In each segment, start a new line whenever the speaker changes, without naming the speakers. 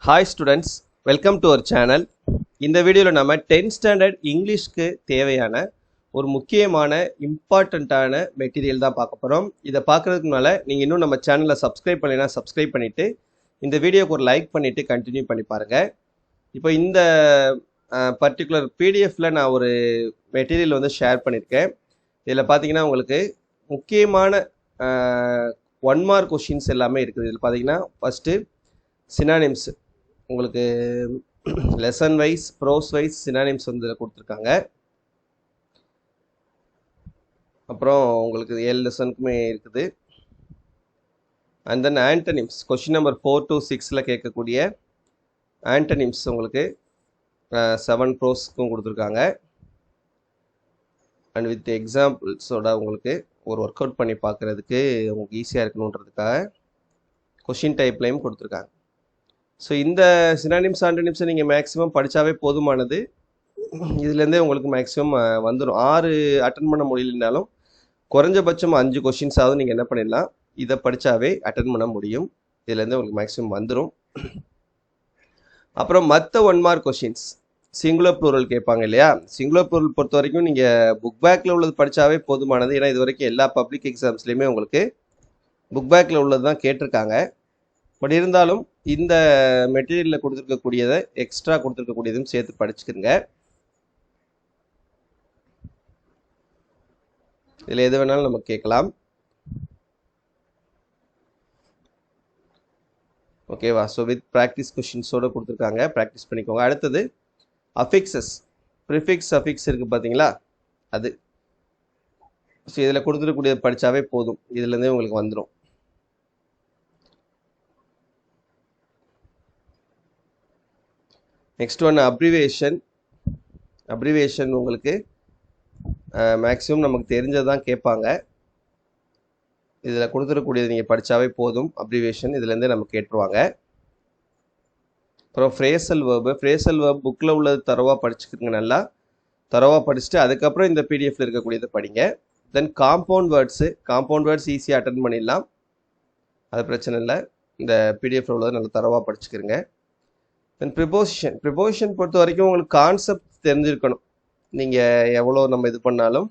Hi students, welcome to our channel. இந்த வீடியோவில் நம்ம 10th ஸ்டாண்டர்ட் இங்கிலீஷ்க்கு தேவையான ஒரு முக்கியமான இம்பார்ட்டண்ட்டான மெட்டீரியல் தான் பார்க்க போகிறோம். இதை பார்க்குறதுக்கு முன்னால் நீங்கள் இன்னும் நம்ம சேனலை சப்ஸ்கிரைப் பண்ணலைன்னா சப்ஸ்கிரைப் பண்ணிவிட்டு இந்த வீடியோக்கு ஒரு லைக் பண்ணிவிட்டு கண்டினியூ பண்ணி பாருங்கள். இப்போ இந்த பர்டிகுலர் பிடிஎஃப்பில் நான் ஒரு மெட்டீரியல் வந்து ஷேர் பண்ணியிருக்கேன். இதில் பார்த்தீங்கன்னா உங்களுக்கு முக்கியமான 1 மார்க் கொஷின்ஸ் எல்லாமே இருக்குது. இதில் பார்த்தீங்கன்னா ஃபஸ்ட்டு சினானிம்ஸ் உங்களுக்கு lesson wise prose wise synonyms வந்து இதில் கொடுத்துருக்காங்க. அப்புறம் உங்களுக்கு 7 லெசனுக்குமே இருக்குது. And then antonyms question number 4 to 6 கேட்கக்கூடிய ஆண்டனிம்ஸ் உங்களுக்கு 7 ப்ரோஸ்க்கும் கொடுத்துருக்காங்க. அண்ட் வித் எக்ஸாம்பிள்ஸோட உங்களுக்கு ஒரு ஒர்க் அவுட் பண்ணி பார்க்குறதுக்கு உங்களுக்கு ஈஸியாக இருக்கணுன்றதுக்காக கொஷின் டைப்லையும் கொடுத்துருக்காங்க. ஸோ இந்த சினானிம்ஸ் ஆண்டனிம்ஸை நீங்கள் மேக்ஸிமம் படித்தாவே போதுமானது. இதுலேருந்தே உங்களுக்கு மேக்ஸிமம் வந்துடும். 6 அட்டன் பண்ண முடியலனாலும் குறைஞ்சபட்சம் 5 கொஷின்ஸாவது நீங்கள் என்ன பண்ணிடலாம், இதை படித்தாவே அட்டன் பண்ண முடியும். இதுலேருந்தே உங்களுக்கு மேக்ஸிமம் வந்துடும். அப்புறம் மற்ற 1 மார்க் கொஷின்ஸ் சிங்குலர் ப்ளூரல் கேட்பாங்க இல்லையா? சிங்குலர் ப்ளூரல் பொறுத்த வரைக்கும் நீங்கள் புக் பேக்கில் உள்ளது படித்தாவே போதுமானது. ஏன்னா இது வரைக்கும் எல்லா பப்ளிக் எக்ஸாம்ஸ்லேயுமே உங்களுக்கு புக் பேக்கில் உள்ளது தான் கேட்டிருக்காங்க. பட் இருந்தாலும் இந்த மெட்டீரியலில் கொடுத்துருக்கக்கூடியதை எக்ஸ்ட்ரா கொடுத்துருக்கக்கூடியதும் சேர்த்து படிச்சுக்கிறங்க. இதில் எது வேணாலும் நம்ம கேட்கலாம். ஓகேவா? ஸோ வித் ப்ராக்டிஸ் கொஷின்ஸோடு கொடுத்துருக்காங்க, ப்ராக்டிஸ் பண்ணிக்கோங்க. அடுத்தது அஃபிக்ஸஸ், ப்ரிஃபிக்ஸ் அஃபிக்ஸ் இருக்குது பார்த்தீங்களா, அது. ஸோ இதில் கொடுத்துருக்கக்கூடியது படித்தாவே போதும், இதுலேருந்தே உங்களுக்கு வந்துடும். Next one abbreviation. அப்ரிவேஷன் உங்களுக்கு மேக்ஸிமம் நமக்கு தெரிஞ்சதான் கேட்பாங்க. இதில் கொடுத்துருக்கக்கூடியது நீங்கள் படித்தாவே போதும். அப்ரிவேஷன் இதுலேருந்தே நம்ம கேட்டுருவாங்க. அப்புறம் ஃப்ரேசல் வேர்பு. ஃப்ரேசல் வேர்ப் புக்கில் உள்ளது தரவாக படிச்சுக்கோங்க, நல்லா தரவாக படிச்சுட்டு அதுக்கப்புறம் இந்த பிடிஎஃப்ல இருக்கக்கூடியதை படிங்க. தென் காம்பவுண்ட் வேர்ட்ஸு. காம்பவுண்ட் வேர்ட்ஸ் ஈஸியாக அட்டன் பண்ணிடலாம், அது பிரச்சனை இல்லை. இந்த பிடிஎஃப்ல உள்ளதை நல்லா தரவாக படிச்சுக்கிறங்க. தென் ப்ரிப்போசிஷன். ப்ரிப்போசிஷன் பொறுத்த வரைக்கும் உங்களுக்கு கான்செப்ட் தெரிஞ்சிருக்கணும். நீங்கள் எவ்வளோ நம்ம இது பண்ணாலும்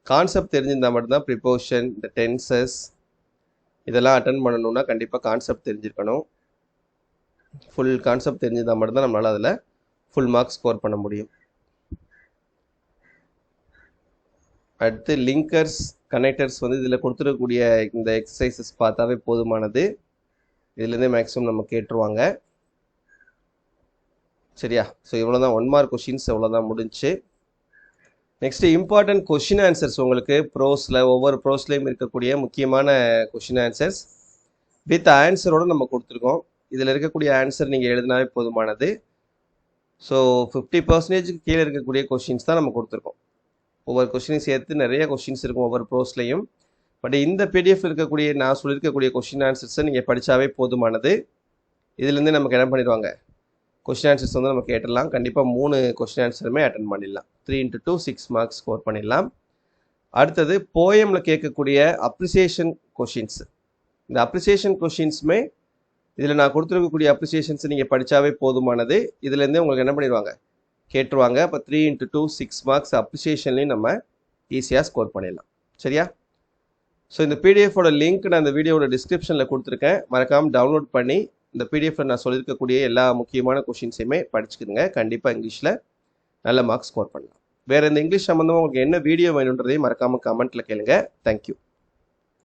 கான்செப்ட் தெரிஞ்சிருந்தால் மட்டும்தான் ப்ரிப்போசிஷன், இந்த டென்சஸ் இதெல்லாம் அட்டன் பண்ணணும்னா கண்டிப்பாக கான்செப்ட் தெரிஞ்சிருக்கணும். ஃபுல் கான்செப்ட் தெரிஞ்சிருந்தால் மட்டும்தான் நம்மளால் அதில் ஃபுல் மார்க் ஸ்கோர் பண்ண முடியும். அடுத்து லிங்கர்ஸ் கனெக்டர்ஸ் வந்து இதில் கொடுத்துருக்கக்கூடிய இந்த எக்ஸசைசஸ் பார்த்தாவே போதுமானது. இதுலேருந்தே மேக்ஸிமம் நம்ம கேட்டுருவாங்க. சரியா? ஸோ இவ்வளோ தான் 1 மார்க் கொஷின்ஸ், எவ்வளோதான் முடிஞ்சு. நெக்ஸ்ட் இம்பார்ட்டன்ட் கொஷின் ஆன்சர்ஸ் உங்களுக்கு ப்ரோஸில் ஒவ்வொரு ப்ரோஸ்லேயும் இருக்கக்கூடிய முக்கியமான கொஷின் ஆன்சர்ஸ் வித் ஆன்சரோடு நம்ம கொடுத்துருக்கோம். இதில் இருக்கக்கூடிய ஆன்சர் நீங்கள் எழுதினாவே போதுமானது. ஸோ 50% கீழே இருக்கக்கூடிய கொஷின்ஸ் தான் நம்ம கொடுத்துருக்கோம். ஒவ்வொரு கொஷினையும் சேர்த்து நிறைய கொஷின்ஸ் இருக்கும் ஒவ்வொரு ப்ரோஸ்லையும். பட் இந்த பிடிஎஃப் இருக்கக்கூடிய நான் சொல்லியிருக்கக்கூடிய கொஷின் ஆன்சர்ஸை நீங்கள் படித்தாவே போதுமானது. இதுலேருந்து நமக்கு என்ன பண்ணிடுவாங்க, கொஷின் ஆன்சர்ஸ் வந்து நம்ம கேட்டுடலாம். கண்டிப்பாக 3 கொஷின் ஆன்சருமே அட்டன் பண்ணிடலாம். 3 into 2 6 மார்க்ஸ் ஸ்கோர் பண்ணிடலாம். அடுத்தது போயமில் கேட்கக்கூடிய அப்ரிசியேஷன் கொஷின்ஸ். இந்த அப்ரிசியேஷன் கொஷின்ஸுமே இதில் நான் கொடுத்துருக்கக்கூடிய அப்ரிசியேஷன்ஸ் நீங்கள் படித்தாவே போதுமானது. இதுலேருந்தே உங்களுக்கு என்ன பண்ணிடுவாங்க, கேட்டுருவாங்க. அப்போ 3 into 2 6 மார்க்ஸ் அப்ரிசியேஷன்லேயும் நம்ம ஈஸியாக ஸ்கோர் பண்ணிடலாம். சரியா? ஸோ இந்த பிடிஎஃபோட லிங்க் நான் இந்த வீடியோட டிஸ்கிரிப்ஷனில் கொடுத்துருக்கேன். மறக்காமல் டவுன்லோட் பண்ணி இந்த பிடிஎஃப்ல நான் சொல்லியிருக்கக்கூடிய எல்லா முக்கியமான கொஷின்ஸையுமே படிச்சுக்கிடுங்க. கண்டிப்பாக இங்கிலீஷில் நல்ல மார்க்ஸ் ஸ்கோர் பண்ணலாம். வேறு இந்த இங்கிலீஷ் சம்மந்தமாக உங்களுக்கு என்ன வீடியோ வேணுன்றதையும் மறக்காமல் கமெண்ட்டில் கேளுங்க. தேங்க்யூ.